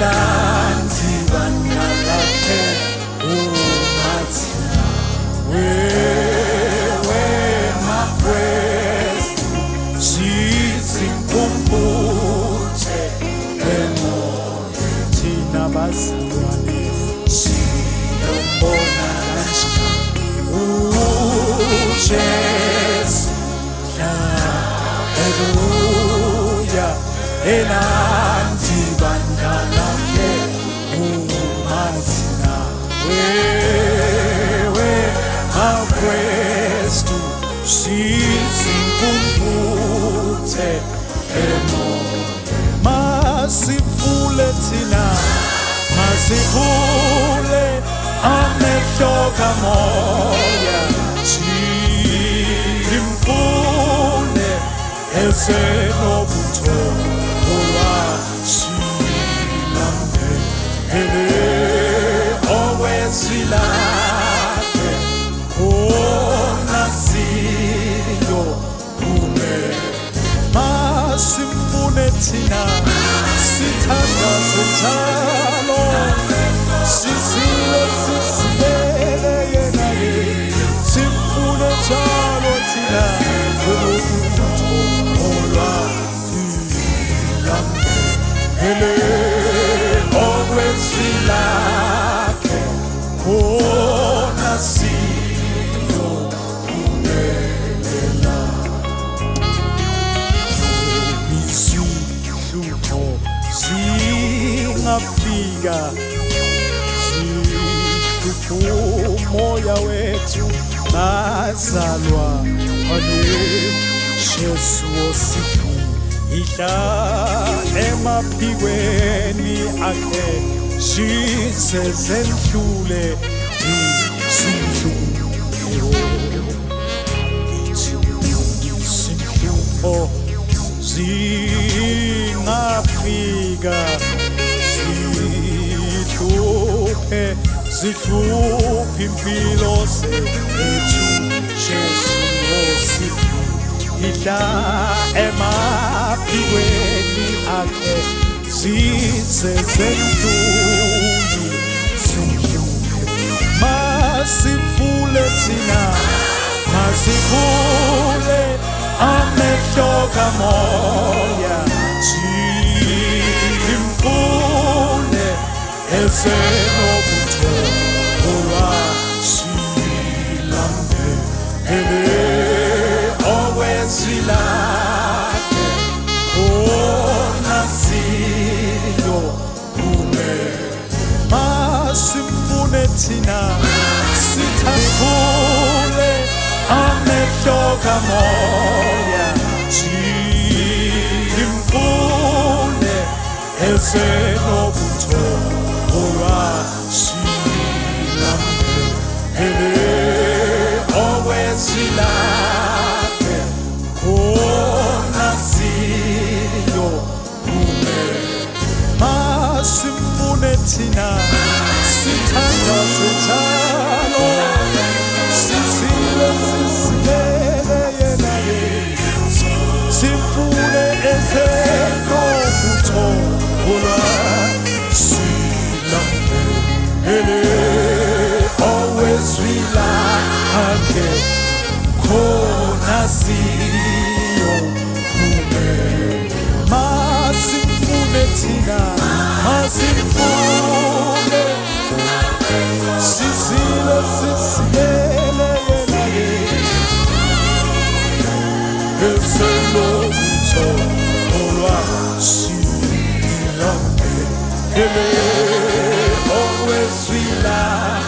elanti banalake umatina wewe makwest sizinkumbuthe emoya thina bazalwane siyobona uJesu hallelujah elanti banalake umatina wewe makwest sizinkumbuthe emoya masifule thina masifule amehlo kamoya simfune esenobutho silamele owesilakhe khona siyo masimfune thina sithanda sithalo sisile sisibele yena simfune njalo thina ngobutho olwazilambele okwesilakhe khona siyobumelela izihlupho zingafika zihlupho umoya wethu bazalwa Jesu osifihla emaphikweni akhe zizezendlule izinhlupho zingafika zihluphe impilo zethu Jesu osifihla emaphikweni akhe zizezendlule masifule thina masifule amehlo kamoya simfune esenobutho olwazilambele owesilakhe khona siyobumelela masimfune thina sithafule amehlo kamoya simfune esenobutho olwazilambele owesilakhe khona siyobumelela masimfune thina sithanda sithalo sisile sisibele yena simfune esenobutho olwazilambele owesilakhe khona siyobumelela masimfune thina masimfune sisile sisibele yena esenobutho olwazilambele owesilakhe